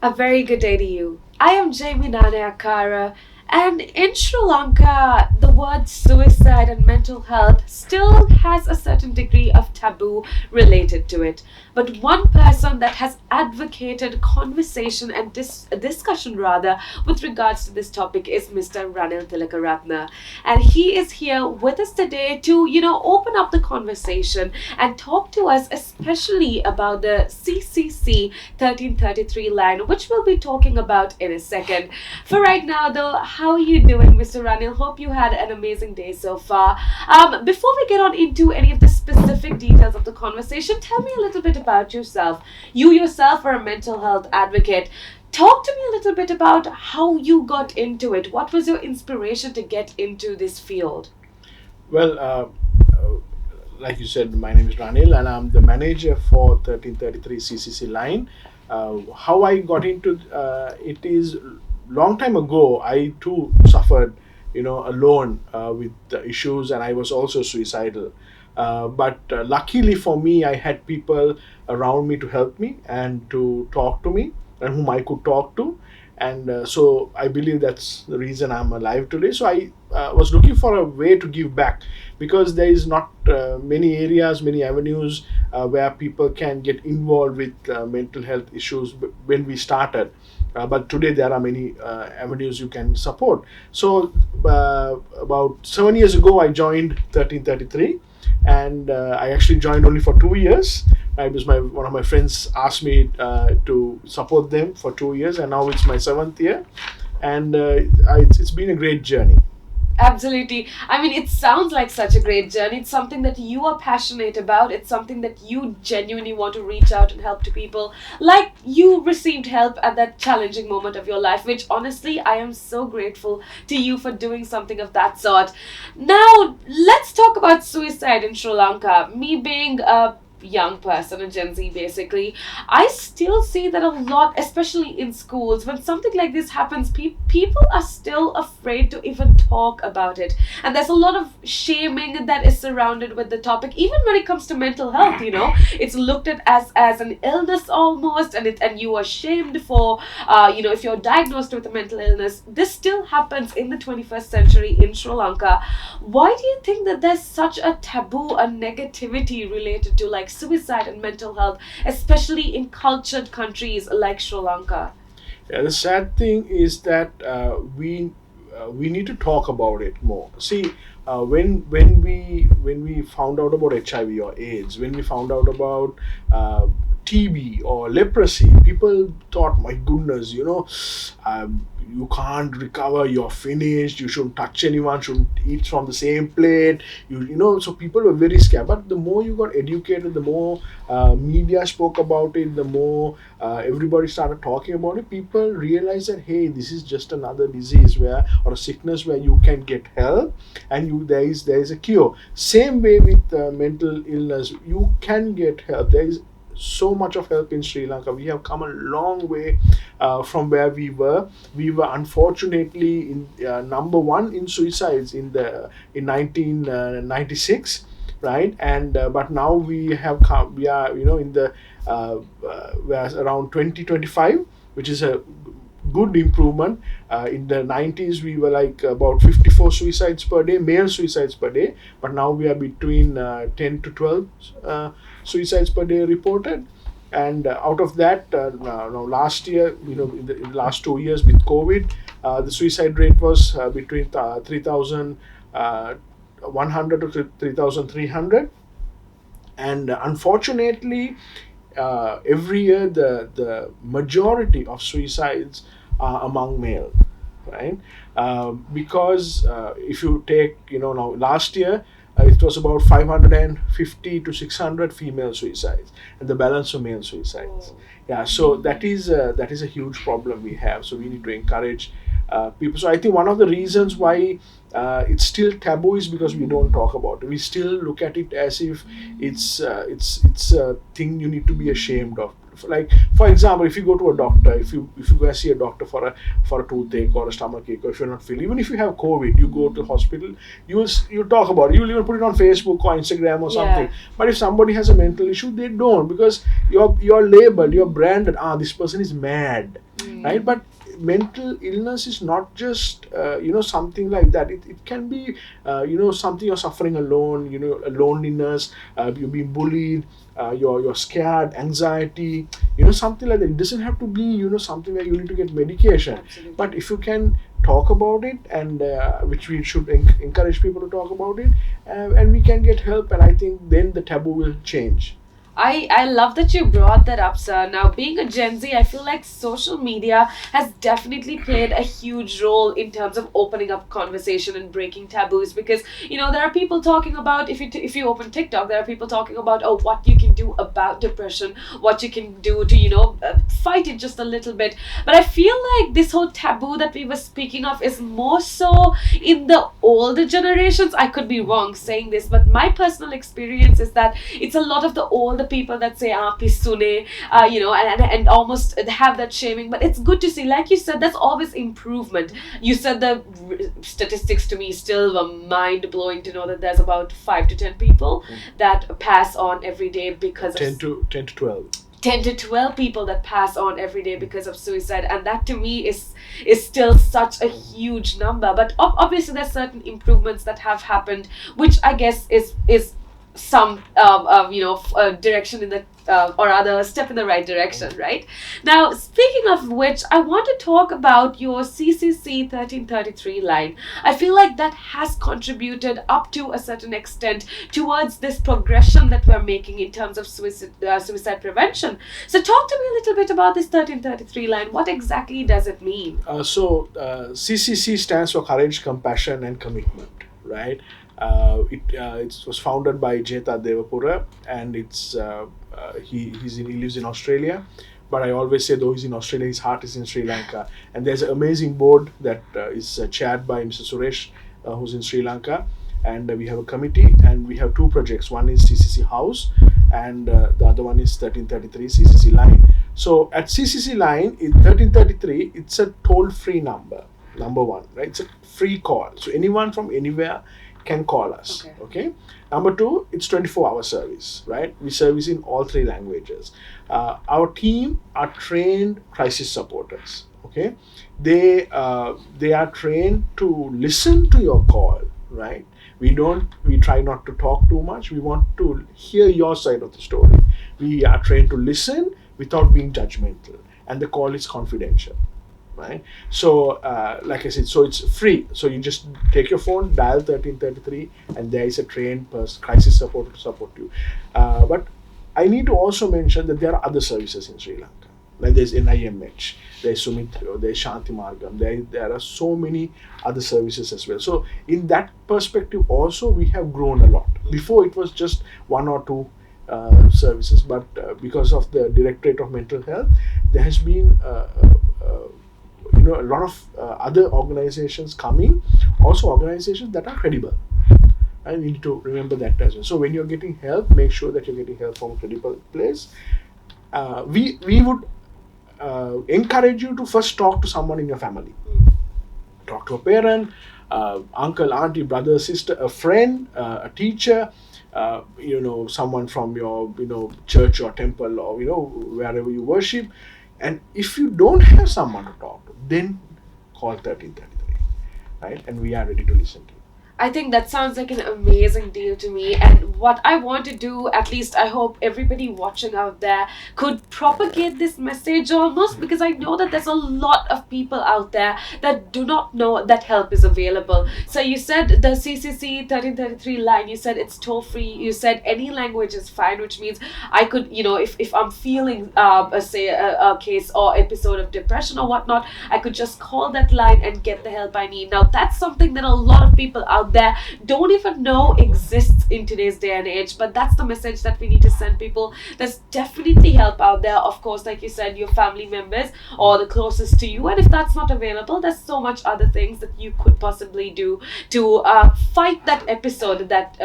A very good day to you. I am Jaimmy Nanayakkara, and in Sri Lanka, the word suicide and mental health still has a certain degree of taboo related to it. But one person that has advocated conversation and discussion rather with regards to this topic is Mr. Ranil Thilakaratne. And he is here with us today to, open up the conversation and talk to us especially about the CCC 1333 line, which we'll be talking about in a second. For right now, though, how are you doing, Mr. Ranil? Hope you had an amazing day so far. Before we get on into any of the specific details of the conversation, tell me a little bit about yourself. You yourself are a mental health advocate. Talk to me a little bit about how you got into it. What was your inspiration to get into this field? Well, like you said, my name is Ranil and I'm the manager for 1333 CCCline. How I got into it is long time ago. I too suffered, alone with the issues, and I was also suicidal. But luckily for me, I had people around me to help me and to talk to me, and whom I could talk to. And so I believe that's the reason I'm alive today. So I was looking for a way to give back, because there is not many areas, many avenues where people can get involved with mental health issues when we started. But today there are many avenues you can support. So about 7 years ago, I joined 1333, and I actually joined only for 2 years. Right, because one of my friends asked me to support them for 2 years, and now it's my seventh year, and it's been a great journey. Absolutely. I mean, it sounds like such a great journey. It's something that you are passionate about. It's something that you genuinely want to reach out and help to people. Like you received help at that challenging moment of your life, which honestly, I am so grateful to you for doing something of that sort. Now, let's talk about suicide in Sri Lanka. Me being a young person, a Gen Z basically, I still see that a lot, especially in schools, when something like this happens, people are still afraid to even talk about it. And there's a lot of shaming that is surrounded with the topic. Even when it comes to mental health, it's looked at as an illness almost, and you are shamed for, if you're diagnosed with a mental illness. This still happens in the 21st century in Sri Lanka. Why do you think that there's such a taboo, a negativity related to like suicide and mental health, especially in cultured countries like Sri Lanka? Yeah, the sad thing is that we need to talk about it more. See, when we found out about HIV or AIDS, when we found out about TB or leprosy, people thought, my goodness, you can't recover, you're finished, you shouldn't touch anyone, shouldn't eat from the same plate. So people were very scared. But the more you got educated, the more media spoke about it, the more everybody started talking about it, people realized that, hey, this is just another disease or a sickness where you can get help, and there is a cure. Same way with mental illness, you can get help. There is so much of help in Sri Lanka. We have come a long way from where we were. We were unfortunately in number one in suicides in 1996, right? And but now we have come. We are in the we're around 2025, which is a good improvement. In the 90s, we were like about 54 suicides per day, male suicides per day, but now we are between 10 to 12 suicides per day reported. And out of that, now last year, in the last 2 years with COVID, the suicide rate was between 3,100 to 3,300. And unfortunately, every year the majority of suicides are among male, right? Because if you take, now last year, it was about 550 to 600 female suicides, and the balance of male suicides. Yeah, so that is a huge problem we have. So we need to encourage people. So I think one of the reasons why it's still taboo is because we don't talk about it. We still look at it as if it's a thing you need to be ashamed of. Like, for example, if you go to a doctor, if you go and see a doctor for a toothache or a stomach ache, or if you're not feeling, even if you have COVID, you go to the hospital, you talk about it. You'll even put it on Facebook or Instagram or something. But if somebody has a mental issue, they don't, because you're labeled, you're branded. This person is mad. right? But mental illness is not just something like that. It can be something you're suffering alone, loneliness, you're being bullied, you're scared, anxiety, something like that. It doesn't have to be something where you need to get medication. Absolutely. But if you can talk about it, and which we should encourage people to talk about it, and we can get help, and I think then the taboo will change. I love that you brought that up, sir. Now, being a Gen Z, I feel like social media has definitely played a huge role in terms of opening up conversation and breaking taboos. Because there are people talking about, if you open TikTok, there are people talking about what you can do about depression, what you can do to fight it just a little bit. But I feel like this whole taboo that we were speaking of is more so in the older generations. I could be wrong saying this, but my personal experience is that it's a lot of the older people that say pissune, and almost have that shaming. But it's good to see, like you said, that's always improvement. You said the statistics to me still were mind blowing to know that there's about 5 to 10 people that pass on every day because 10 of to 12. 10 to 12 people that pass on every day because of suicide, and that to me is still such a huge number. But obviously there's certain improvements that have happened, which I guess is some direction in the or rather step in the right direction, right? Now, speaking of which, I want to talk about your CCC 1333 line. I feel like that has contributed up to a certain extent towards this progression that we're making in terms of suicide prevention. So talk to me a little bit about this 1333 line. What exactly does it mean? CCC stands for Courage, Compassion and Commitment, right? It was founded by Jeta Devapura, and he lives in Australia. But I always say, though he's in Australia, his heart is in Sri Lanka. And there's an amazing board that is chaired by Mr. Suresh, who's in Sri Lanka. And we have a committee, and we have two projects. One is CCC House, and the other one is 1333 CCC Line. So at CCC Line, 1333, it's a toll-free number one, right? It's a free call. So anyone from anywhere can call us. Okay. Number two, it's 24-hour service, right? We service in all 3 languages. Our team are trained crisis supporters. Okay, they are trained to listen to your call, right? We try not to talk too much. We want to hear your side of the story. We are trained to listen without being judgmental, and the call is confidential. Right, so like I said, so it's free. So you just take your phone, dial 1333, and there is a trained crisis support to support you. But I need to also mention that there are other services in Sri Lanka. Like there's NIMH, there's Sumitra, there's Shanti Margam. There are so many other services as well. So in that perspective, also we have grown a lot. Before it was just 1 or 2 services, but because of the Directorate of Mental Health, there has been a lot of other organizations coming, also organizations that are credible. I need to remember that as well. So when you're getting help, make sure that you're getting help from a credible place. We would encourage you to first talk to someone in your family. Talk to a parent, uncle, auntie, brother, sister, a friend, a teacher, someone from your church or temple, or wherever you worship. And if you don't have someone to talk to, then call 1333, right? And we are ready to listen to you. I think that sounds like an amazing deal to me, and what I want to do, at least I hope everybody watching out there could propagate this message almost, because I know that there's a lot of people out there that do not know that help is available. So you said the CCC 1333 line, you said it's toll free, you said any language is fine, which means I could, if I'm feeling say a case or episode of depression or whatnot, I could just call that line and get the help I need. Now that's something that a lot of people out there don't even know exists in today's day and age, but that's the message that we need to send people. There's definitely help out there, of course, like you said, your family members or the closest to you, and if that's not available, there's so much other things that you could possibly do to fight that episode that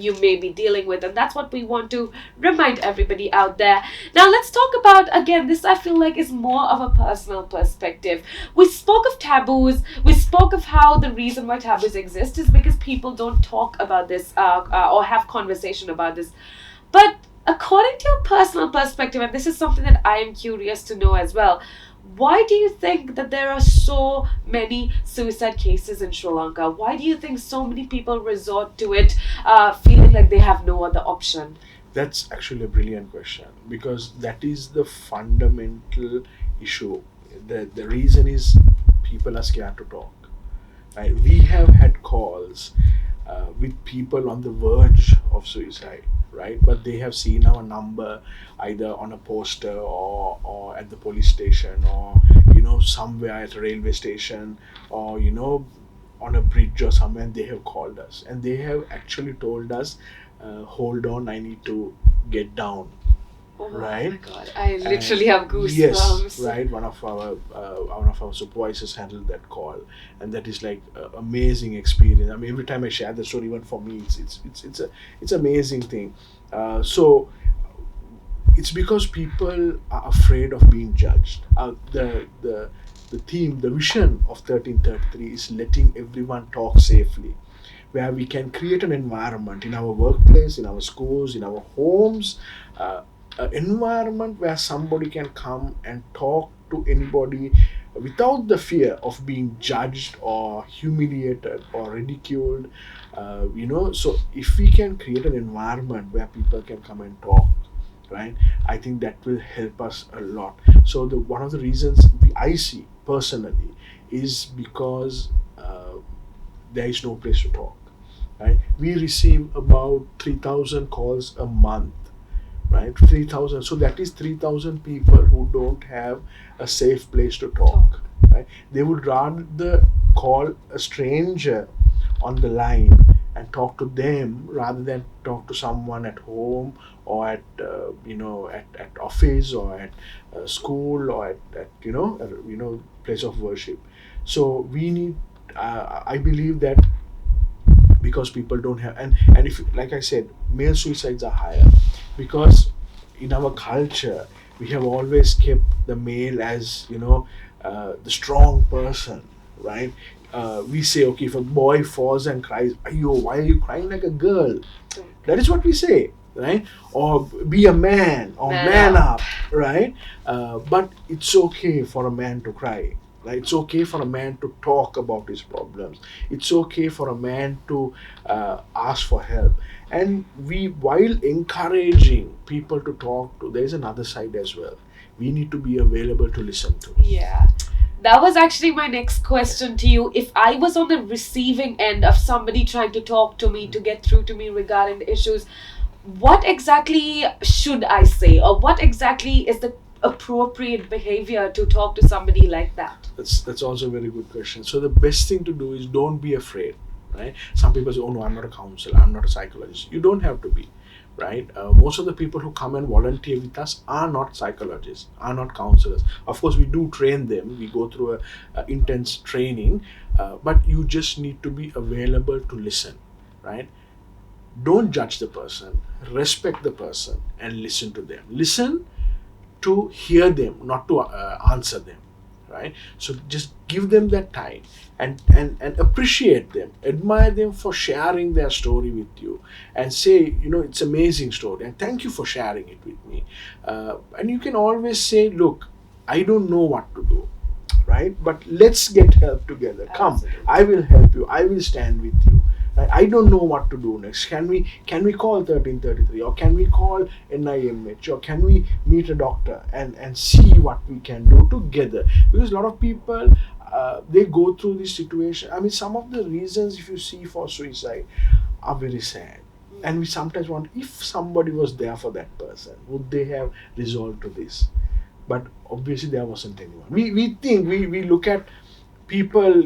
you may be dealing with, and that's what we want to remind everybody out there. Now let's talk about, again, this I feel like is more of a personal perspective. We spoke of taboos, we spoke of how the reason why taboos exist is because people don't talk about this or have conversation about this. But according to your personal perspective, and this is something that I am curious to know as well, Why do you think that there are so many suicide cases in Sri Lanka? Why do you think so many people resort to it, feeling like they have no other option? That's actually a brilliant question, because that is the fundamental issue. The reason is people are scared to talk. Right? We have had calls with people on the verge of suicide, right? But they have seen our number either on a poster, or at the police station, or somewhere at a railway station, or on a bridge or somewhere, and they have called us and they have actually told us, hold on, I need to get down, Oh my right? god, I And literally have yes, goosebumps. right. One of our supervisors handled that call, and that is like a amazing experience. I mean, every time I share the story, even for me, it's amazing thing. So it's because people are afraid of being judged. The theme, the vision of 1333 is letting everyone talk safely, where we can create an environment in our workplace, in our schools, in our homes, uh, an environment where somebody can come and talk to anybody without the fear of being judged or humiliated or ridiculed. So if we can create an environment where people can come and talk, right, I think that will help us a lot. So the one of the reasons I see personally is because there is no place to talk, right? We receive about 3,000 calls a month, right? 3,000. So that is 3,000 people who don't have a safe place to talk, right? They would rather call a stranger on the line and talk to them rather than talk to someone at home, or at office, or at school, or at place of worship. So we need, I believe that, because people don't have, and if, like I said, male suicides are higher, because in our culture we have always kept the male as the strong person, right? We say, okay, if a boy falls and cries, ayo, why are you crying like a girl? That is what we say, right? Or be a man, or man up, right? But it's okay for a man to cry, right? It's okay for a man to talk about his problems. It's okay for a man to ask for help. And we, while encouraging people to talk to, there's another side as well. We need to be available to listen to. Yeah. That was actually my next question to you. If I was on the receiving end of somebody trying to talk to me, to get through to me regarding the issues, what exactly should I say? Or what exactly is the appropriate behavior to talk to somebody like that? That's also a very good question. So the best thing to do is, don't be afraid, right? Some people say, oh no, I'm not a counselor, I'm not a psychologist. You don't have to be, right? Most of the people who come and volunteer with us are not psychologists, are not counselors. Of course, we do train them. We go through a intense training, but you just need to be available to listen, right? Don't judge the person, respect the person, and listen to them. Listen to hear them, not to answer them, right? So just give them that time, and appreciate them, admire them for sharing their story with you, and say, it's amazing story, and thank you for sharing it with me. And you can always say, look, I don't know what to do, right? But let's get help together. Come, Absolutely. I will help you. I will stand with you. Right? I don't know what to do next. Can we call 1333, or can we call NIMH, or can we meet a doctor and see what we can do together? Because a lot of people, they go through this situation. I mean, some of the reasons, if you see, for suicide are very sad. And we sometimes wonder, if somebody was there for that person, would they have resolved to this? But obviously there wasn't anyone. We think, we look at people,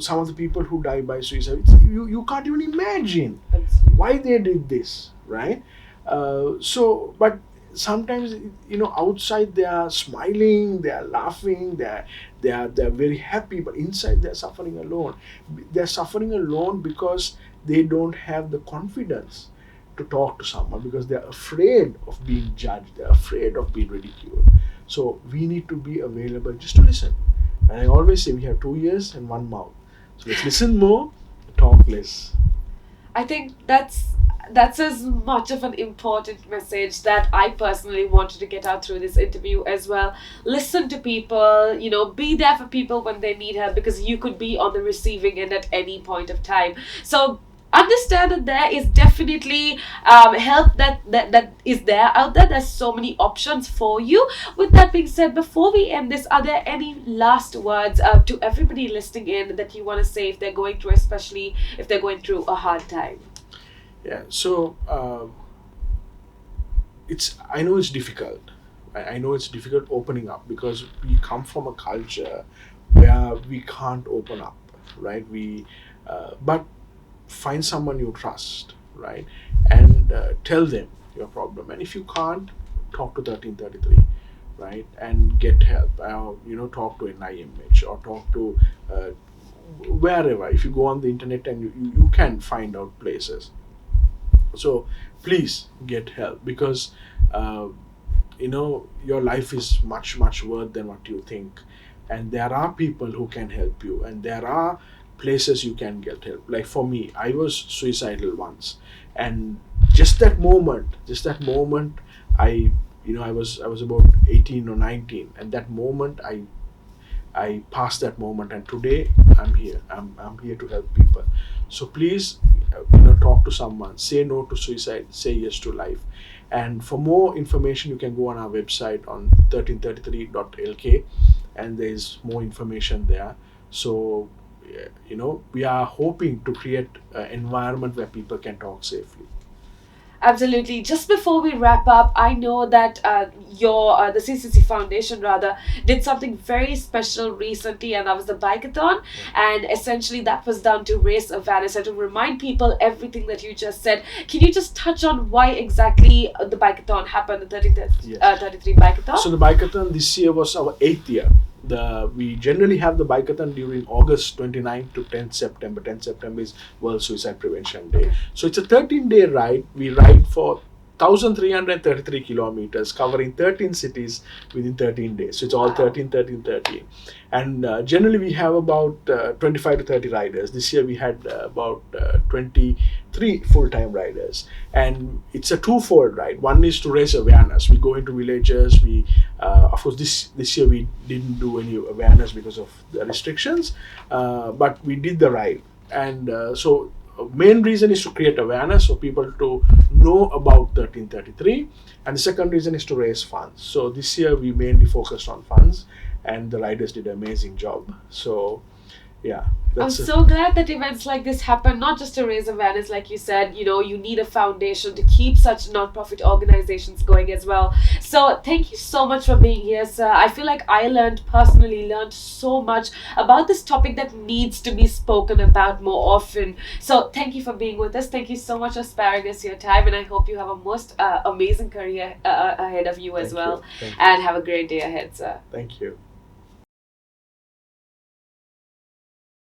some of the people who die by suicide, you can't even imagine Absolutely. why they did this, right? But sometimes, outside they are smiling, they are laughing, they're very happy, but inside they're suffering alone. They're suffering alone because they don't have the confidence to talk to someone, because they're afraid of being judged, they're afraid of being ridiculed. So we need to be available just to listen. And I always say, we have 2 ears and one mouth. So let's listen more, talk less. I think That's as much of an important message that I personally wanted to get out through this interview as well. Listen to people, be there for people when they need help, because you could be on the receiving end at any point of time. So understand that there is definitely help that is there out there. There's so many options for you. With that being said, before we end this, are there any last words to everybody listening in that you want to say if they're going through, especially if they're going through a hard time? Yeah. So I know it's difficult. I know it's difficult opening up because we come from a culture where we can't open up, right? But find someone you trust, right? And tell them your problem. And if you can't, talk to 1333, right? And get help. Talk to an IMH or talk to wherever. If you go on the internet and you can find out places. So please get help, because your life is much worth than what you think, and there are people who can help you, and there are places you can get help. Like for me, I was suicidal once, and just that moment, I was about 18 or 19, and that moment I passed that moment, and today I'm here. I'm here to help people. So please, talk to someone. Say no to suicide. Say yes to life. And for more information, you can go on our website on 1333.lk, and there's more information there. So, we are hoping to create an environment where people can talk safely. Absolutely. Just before we wrap up, I know that the CCC Foundation rather did something very special recently, and that was the bikeathon. And essentially, that was done to raise awareness and to remind people everything that you just said. Can you just touch on why exactly the bikeathon happened, the 33 bikeathon? So the bikeathon this year was our 8th year. We generally have the bikeathon during August 29th to 10th September. 10th September is World Suicide Prevention Day. So it's a 13-day ride. We ride for 1,333 kilometers, covering 13 cities within 13 days. So it's all 13, 13, 13. And generally we have about 25 to 30 riders. This year we had about 23 full-time riders. And it's a twofold ride. One is to raise awareness. We go into villages. Of course, this year we didn't do any awareness because of the restrictions, but we did the ride. And so main reason is to create awareness for people to know about 1333, and the second reason is to raise funds. So this year we mainly focused on funds, and the riders did an amazing job. So yeah, I'm so glad that events like this happen, not just to raise awareness, like you said, you need a foundation to keep such non-profit organizations going as well. So thank you so much for being here, sir. I feel like I personally learned so much about this topic that needs to be spoken about more often. So thank you for being with us. Thank you so much for sparing us your time, and I hope you have a most amazing career ahead of you as well. Thank you. And have a great day ahead, sir. Thank you.